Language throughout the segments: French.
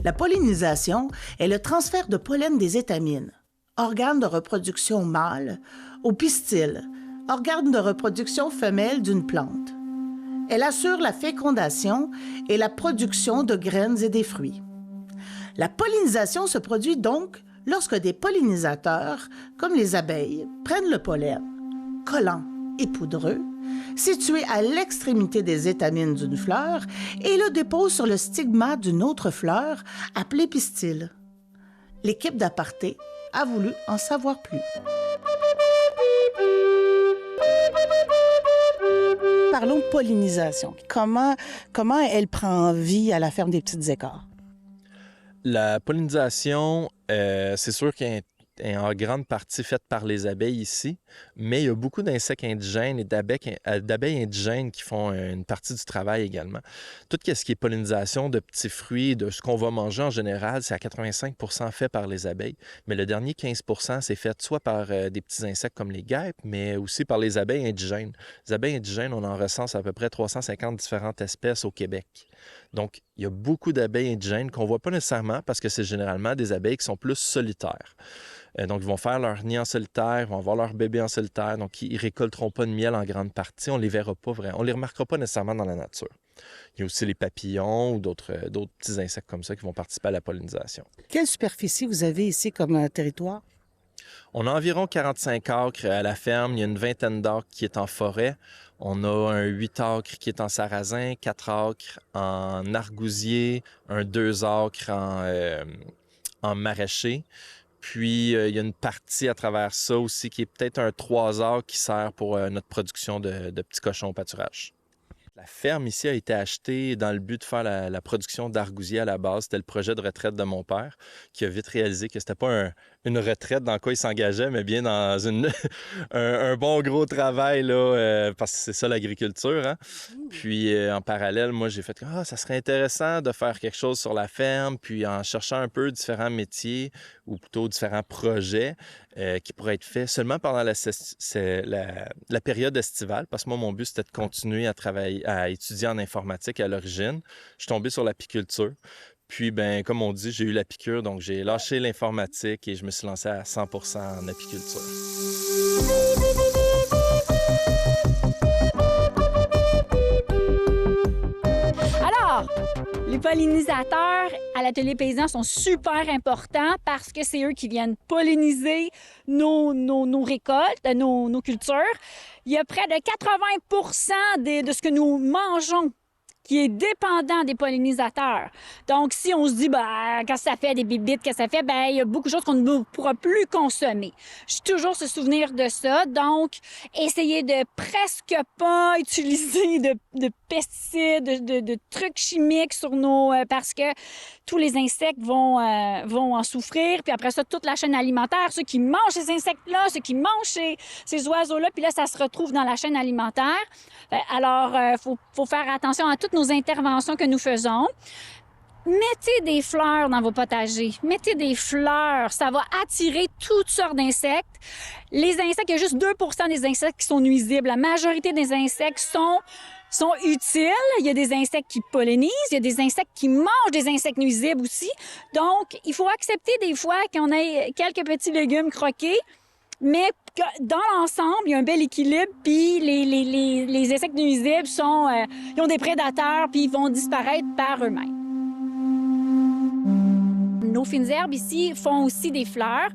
La pollinisation est le transfert de pollen des étamines, organes de reproduction mâle, au pistil, organe de reproduction femelle d'une plante. Elle assure la fécondation et la production de graines et des fruits. La pollinisation se produit donc lorsque des pollinisateurs, comme les abeilles, prennent le pollen, collant et poudreux, situé à l'extrémité des étamines d'une fleur et le déposent sur le stigmate d'une autre fleur appelée pistil. L'équipe d'Aparté a voulu en savoir plus. Parlons de pollinisation. Comment elle prend vie à la ferme des Petites Écarts? La pollinisation, c'est sûr qu'elle est en grande partie faite par les abeilles ici, mais il y a beaucoup d'insectes indigènes et d'abeilles indigènes qui font une partie du travail également. Tout ce qui est pollinisation de petits fruits, de ce qu'on va manger en général, c'est à 85% fait par les abeilles, mais le dernier 15%, c'est fait soit par des petits insectes comme les guêpes, mais aussi par les abeilles indigènes. Les abeilles indigènes, on en recense à peu près 350 différentes espèces au Québec. Donc, il y a beaucoup d'abeilles indigènes qu'on ne voit pas nécessairement parce que c'est généralement des abeilles qui sont plus solitaires. Donc, ils vont faire leur nid en solitaire, ils vont avoir leur bébé en solitaire, donc ils ne récolteront pas de miel en grande partie, on ne les verra pas vraiment, on ne les remarquera pas nécessairement dans la nature. Il y a aussi les papillons ou d'autres petits insectes comme ça qui vont participer à la pollinisation. Quelle superficie vous avez ici comme territoire? On a environ 45 acres à la ferme, il y a une vingtaine d'acres qui est en forêt. On a un 8 acres qui est en sarrasin, 4 acres en argousier, un 2 acres en maraîcher. Puis, il y a une partie à travers ça aussi qui est peut-être un 3 acres qui sert pour notre production de petits cochons au pâturage. La ferme ici a été achetée dans le but de faire la production d'argousier à la base. C'était le projet de retraite de mon père qui a vite réalisé que c'était pas une retraite dans quoi il s'engageait, mais bien dans un bon gros travail, là, parce que c'est ça l'agriculture. Hein? Puis en parallèle, moi, j'ai fait que ça serait intéressant de faire quelque chose sur la ferme, puis en cherchant un peu différents métiers ou plutôt différents projets qui pourraient être faits seulement pendant la période estivale, parce que moi, mon but, c'était de continuer à travailler, à étudier en informatique à l'origine. Je suis tombé sur l'apiculture. Puis, comme on dit, j'ai eu la piqûre, donc j'ai lâché l'informatique et je me suis lancé à 100% en apiculture. Alors, les pollinisateurs à l'Atelier paysan sont super importants parce que c'est eux qui viennent polliniser nos récoltes, nos cultures. Il y a près de 80% de ce que nous mangeons qui est dépendant des pollinisateurs. Donc, si on se dit, quand ça fait des bibites, que ça fait, il y a beaucoup de choses qu'on ne pourra plus consommer. Je suis toujours se souvenir de ça. Donc, essayer de presque pas utiliser de pesticides, de trucs chimiques sur parce que tous les insectes vont en souffrir. Puis après ça, toute la chaîne alimentaire, ceux qui mangent ces insectes-là, ceux qui mangent ces oiseaux-là, puis là, ça se retrouve dans la chaîne alimentaire. Alors, faut faire attention à toutes nos interventions que nous faisons. Mettez des fleurs dans vos potagers. Mettez des fleurs. Ça va attirer toutes sortes d'insectes. Les insectes, il y a juste 2% des insectes qui sont nuisibles. La majorité des insectes sont utiles. Il y a des insectes qui pollinisent. Il y a des insectes qui mangent des insectes nuisibles aussi. Donc, il faut accepter des fois qu'on ait quelques petits légumes croqués. Mais dans l'ensemble, il y a un bel équilibre, puis les insectes nuisibles ils ont des prédateurs, puis ils vont disparaître par eux-mêmes. Nos fines herbes ici font aussi des fleurs.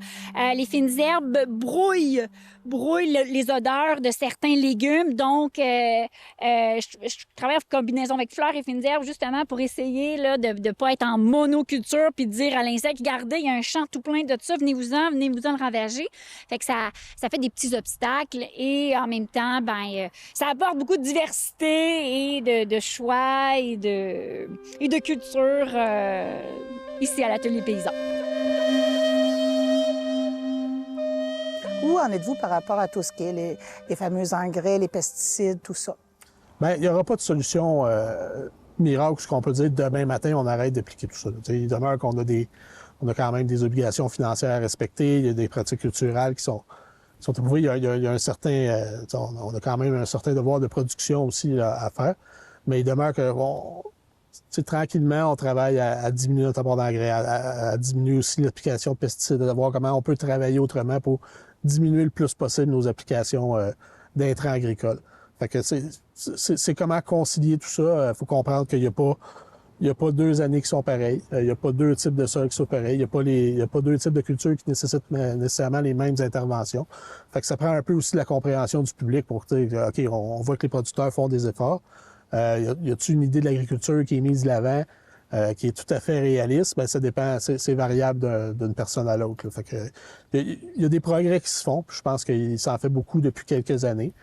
Les fines herbes brouillent les odeurs de certains légumes. Donc, je travaille en combinaison avec fleurs et fines herbes justement pour essayer là, de ne pas être en monoculture puis de dire à l'insecte, regardez, il y a un champ tout plein de ça, venez-vous-en le ravager. Fait que ça fait des petits obstacles et en même temps, ça apporte beaucoup de diversité et de choix et de culture ici à l'Atelier paysan. Où en êtes-vous par rapport à tout ce qui est les fameux engrais, les pesticides, tout ça? Bien, il n'y aura pas de solution miracle, ce qu'on peut dire demain matin, on arrête d'appliquer tout ça. Il demeure qu'on a quand même des obligations financières à respecter, il y a des pratiques culturelles qui sont approuvées. Il y a un certain... on a quand même un certain devoir de production aussi là, à faire, mais il demeure que tranquillement, on travaille à diminuer notre apport d'engrais, à diminuer aussi l'application de pesticides, à voir comment on peut travailler autrement pour diminuer le plus possible nos applications d'intrants agricoles. Fait que c'est comment concilier tout ça. Il faut comprendre qu'il n'y a pas 2 années qui sont pareilles. Il n'y a pas 2 types de sols qui sont pareils. Il n'y a pas 2 types de cultures qui nécessitent nécessairement les mêmes interventions. Fait que ça prend un peu aussi la compréhension du public pour dire, OK, on voit que les producteurs font des efforts. Y a-t-il une idée de l'agriculture qui est mise de l'avant, qui est tout à fait réaliste? Bien, ça dépend, c'est variable d'une personne à l'autre. Fait que il y a des progrès qui se font, puis je pense qu'il s'en fait beaucoup depuis quelques années.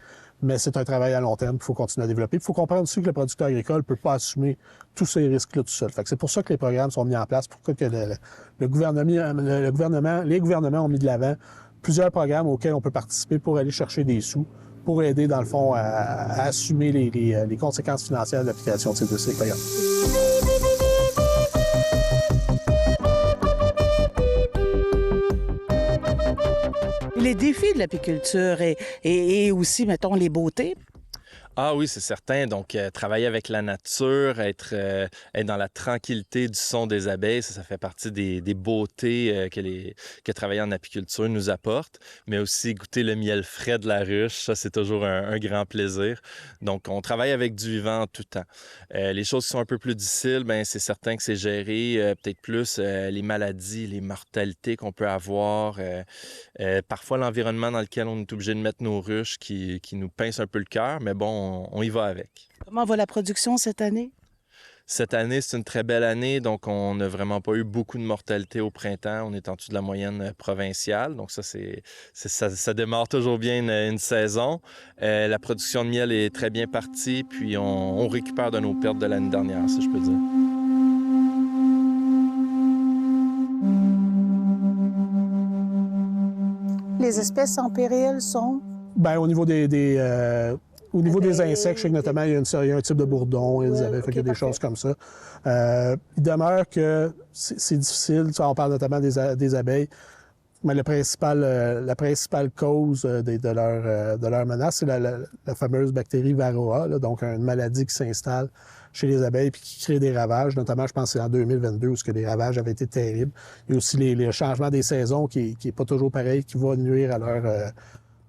Mais c'est un travail à long terme qu'il faut continuer à développer. Il faut comprendre aussi que le producteur agricole ne peut pas assumer tous ces risques-là tout seul. Fait que c'est pour ça que les programmes sont mis en place, pour que les gouvernements ont mis de l'avant plusieurs programmes auxquels on peut participer pour aller chercher des sous, pour aider, dans le fond, à assumer les conséquences financières de l'application de ces programmes. Les défis de l'apiculture et aussi, mettons, les beautés. Ah oui, c'est certain. Donc, travailler avec la nature, être dans la tranquillité du son des abeilles, ça fait partie des beautés que travailler en apiculture nous apporte. Mais aussi goûter le miel frais de la ruche, ça, c'est toujours un grand plaisir. Donc, on travaille avec du vivant en tout temps. Les choses qui sont un peu plus difficiles, bien, c'est certain que c'est gérer peut-être plus les maladies, les mortalités qu'on peut avoir. Parfois, l'environnement dans lequel on est obligé de mettre nos ruches qui nous pince un peu le cœur, mais bon, on y va avec. Comment va la production cette année? Cette année, c'est une très belle année, donc on n'a vraiment pas eu beaucoup de mortalité au printemps. On est en dessous de la moyenne provinciale, donc ça démarre toujours bien une saison. La production de miel est très bien partie, puis on récupère de nos pertes de l'année dernière, si je peux dire. Les espèces en péril sont? Bien, au niveau au niveau des insectes, je sais que notamment, il y a un type de bourdon, il y a des choses comme ça. Il demeure que c'est difficile, on parle notamment des abeilles, mais la principale cause de leur menace, c'est la fameuse bactérie Varroa, là, donc une maladie qui s'installe chez les abeilles puis qui crée des ravages, notamment, je pense que c'est en 2022 où les ravages avaient été terribles. Il y a aussi les changements des saisons qui n'est pas toujours pareil, qui va nuire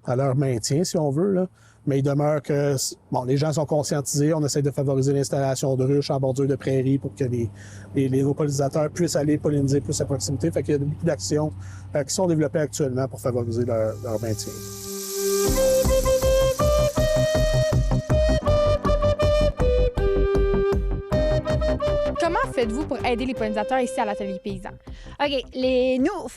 à leur maintien, si on veut, là. Mais il demeure que, bon, les gens sont conscientisés. On essaie de favoriser l'installation de ruches en bordure de prairies pour que nos pollinisateurs puissent aller polliniser plus à proximité. Fait qu'il y a beaucoup d'actions qui sont développées actuellement pour favoriser leur maintien. Comment faites-vous pour aider les pollinisateurs ici à l'Atelier Paysan? OK.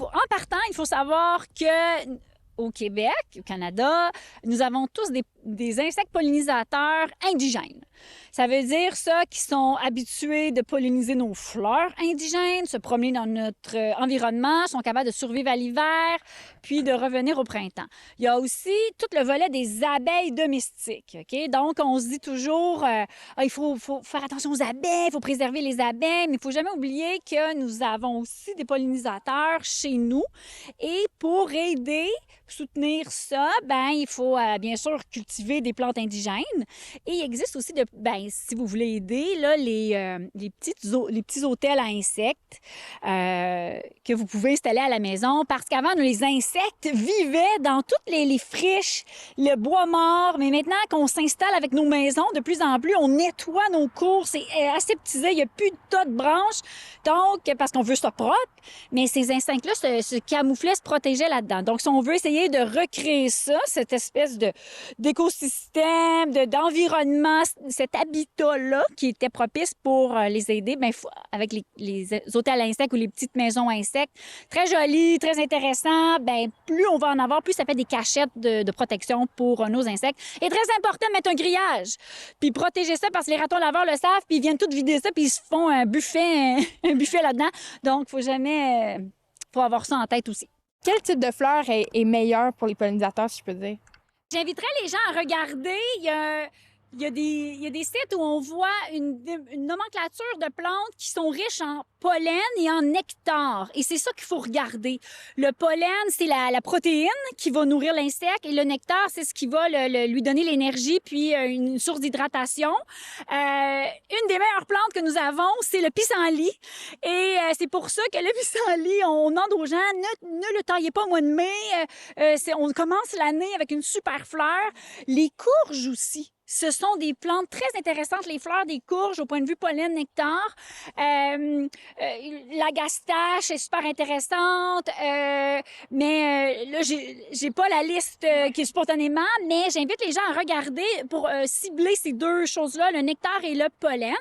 En partant, il faut savoir que au Québec, au Canada, nous avons tous des insectes pollinisateurs indigènes. Ça veut dire ça qui sont habitués de polliniser nos fleurs indigènes, se promener dans notre environnement, sont capables de survivre à l'hiver, puis de revenir au printemps. Il y a aussi tout le volet des abeilles domestiques. OK? Donc, on se dit toujours, il faut faire attention aux abeilles, il faut préserver les abeilles, mais il ne faut jamais oublier que nous avons aussi des pollinisateurs chez nous. Et pour aider, soutenir ça, ben il faut bien sûr cultiver des plantes indigènes. Et il existe aussi, si vous voulez aider, là, les petits hôtels à insectes que vous pouvez installer à la maison. Parce qu'avant, les insectes vivaient dans toutes les friches, le bois mort. Mais maintenant qu'on s'installe avec nos maisons, de plus en plus, on nettoie nos cours. C'est aseptisé, il n'y a plus de tas de branches. Donc, parce qu'on veut ça propre. Mais ces insectes-là se camouflaient, se protégeaient là-dedans. Donc, si on veut essayer de recréer ça, cette espèce d'écosystème, d'environnement, cet habitat-là qui était propice pour les aider, bien, avec les hôtels à insectes ou les petites maisons à insectes, très jolies, très intéressants, bien, plus on va en avoir, plus ça fait des cachettes de protection pour nos insectes. Et très important de mettre un grillage, puis protéger ça parce que les ratons laveurs le savent, puis ils viennent tout vider ça, puis ils se font un buffet là-dedans. Donc, faut avoir ça en tête aussi. Quel type de fleur est meilleur pour les pollinisateurs, si je peux dire? J'inviterais les gens à regarder. Il y a Il y a des sites où on voit une nomenclature de plantes qui sont riches en pollen et en nectar. Et c'est ça qu'il faut regarder. Le pollen, c'est la protéine qui va nourrir l'insecte et le nectar, c'est ce qui va lui donner l'énergie puis une source d'hydratation. Une des meilleures plantes que nous avons, c'est le pissenlit. Et c'est pour ça que le pissenlit, on demande aux gens, ne le taillez pas au mois de mai. On commence l'année avec une super fleur. Les courges aussi. Ce sont des plantes très intéressantes, les fleurs des courges au point de vue pollen-nectar. La gastache est super intéressante, mais là, j'ai pas la liste qui est spontanément, mais j'invite les gens à regarder pour cibler ces deux choses-là, le nectar et le pollen.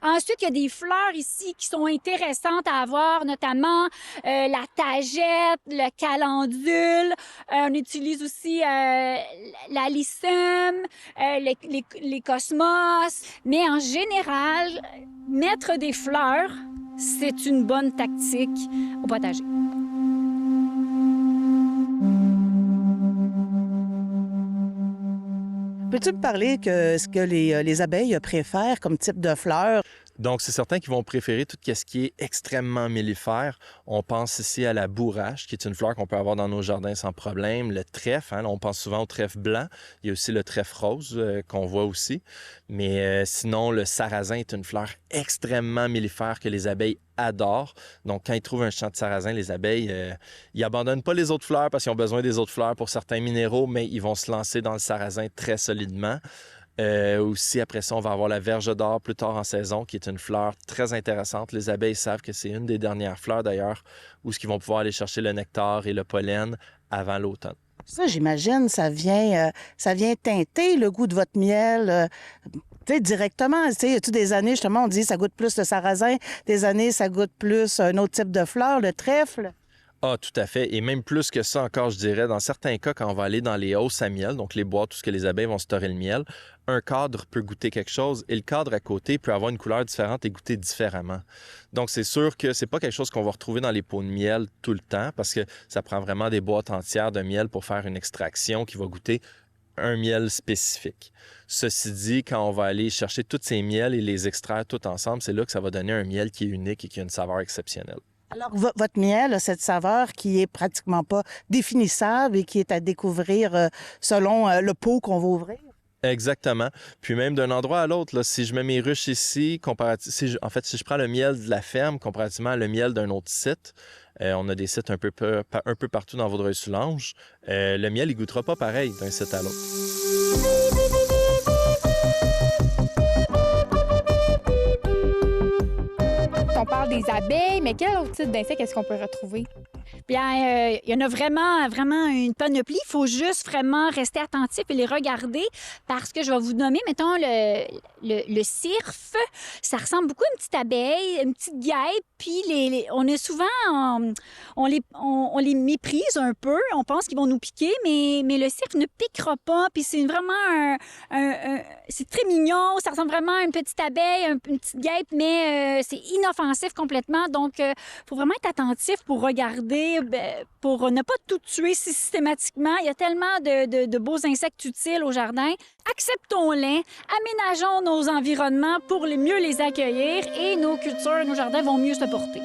Ensuite, il y a des fleurs ici qui sont intéressantes à avoir, notamment la tagette, le calendule. On utilise aussi l'alyssum, les cosmos, mais en général, mettre des fleurs, c'est une bonne tactique au potager. Peux-tu me parler que ce que les abeilles préfèrent comme type de fleurs? Donc, c'est certain qu'ils vont préférer tout ce qui est extrêmement mellifère. On pense ici à la bourrache, qui est une fleur qu'on peut avoir dans nos jardins sans problème. Le trèfle, hein, on pense souvent au trèfle blanc. Il y a aussi le trèfle rose qu'on voit aussi. Mais sinon, le sarrasin est une fleur extrêmement mellifère que les abeilles adorent. Donc, quand ils trouvent un champ de sarrasin, les abeilles, ils abandonnent pas les autres fleurs parce qu'ils ont besoin des autres fleurs pour certains minéraux, mais ils vont se lancer dans le sarrasin très solidement. Aussi, après ça, on va avoir la verge d'or plus tard en saison, qui est une fleur très intéressante. Les abeilles savent que c'est une des dernières fleurs, d'ailleurs, où ils vont pouvoir aller chercher le nectar et le pollen avant l'automne. Ça, j'imagine, ça vient teinter le goût de votre miel directement. Tu sais, des années, justement, on dit ça goûte plus le sarrasin. Des années, ça goûte plus un autre type de fleur, le trèfle. Ah, tout à fait. Et même plus que ça encore, je dirais, dans certains cas, quand on va aller dans les hausses à miel, donc les boîtes où les abeilles vont storer le miel, un cadre peut goûter quelque chose et le cadre à côté peut avoir une couleur différente et goûter différemment. Donc, c'est sûr que c'est pas quelque chose qu'on va retrouver dans les pots de miel tout le temps parce que ça prend vraiment des boîtes entières de miel pour faire une extraction qui va goûter un miel spécifique. Ceci dit, quand on va aller chercher tous ces miels et les extraire tous ensemble, c'est là que ça va donner un miel qui est unique et qui a une saveur exceptionnelle. Alors, votre miel a cette saveur qui est pratiquement pas définissable et qui est à découvrir selon le pot qu'on va ouvrir. Exactement. Puis même d'un endroit à l'autre, là, si je mets mes ruches ici, si je prends le miel de la ferme comparativement à le miel d'un autre site, on a des sites un peu partout dans Vaudreuil-Soulanges, le miel, il goûtera pas pareil d'un site à l'autre. On parle des abeilles, mais quel autre type d'insectes est-ce qu'on peut retrouver? Bien, il y en a vraiment une panoplie. Il faut juste vraiment rester attentif et les regarder parce que je vais vous nommer, mettons, le cirfe. Ça ressemble beaucoup à une petite abeille, une petite guêpe. Puis on a souvent, on les méprise un peu. On pense qu'ils vont nous piquer, mais le cirfe ne piquera pas. Puis c'est vraiment c'est très mignon. Ça ressemble vraiment à une petite abeille, une petite guêpe, mais c'est inoffensif complètement. Donc, il faut vraiment être attentif pour regarder, pour ne pas tout tuer systématiquement. Il y a tellement de beaux insectes utiles au jardin. Acceptons-les, aménageons nos environnements pour mieux les accueillir et nos cultures, nos jardins vont mieux se porter.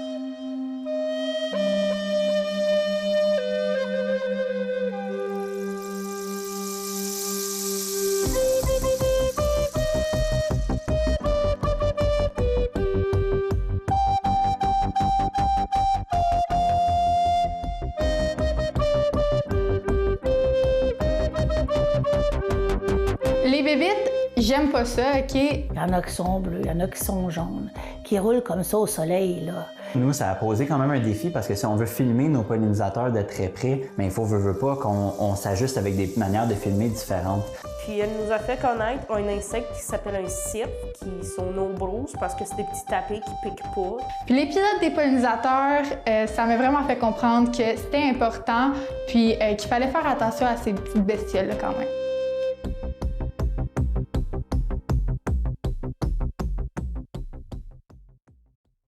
Les bébites, j'aime pas ça, OK? Il y en a qui sont bleus, il y en a qui sont jaunes, qui roulent comme ça au soleil, là. Nous, ça a posé quand même un défi parce que si on veut filmer nos pollinisateurs de très près, mais il veut pas qu'on s'ajuste avec des manières de filmer différentes. Puis elle nous a fait connaître un insecte qui s'appelle un cirfe, qui sont no bruise parce que c'est des petits tapis qui piquent pas. Puis l'épisode des pollinisateurs, ça m'a vraiment fait comprendre que c'était important, puis qu'il fallait faire attention à ces petites bestioles-là quand même.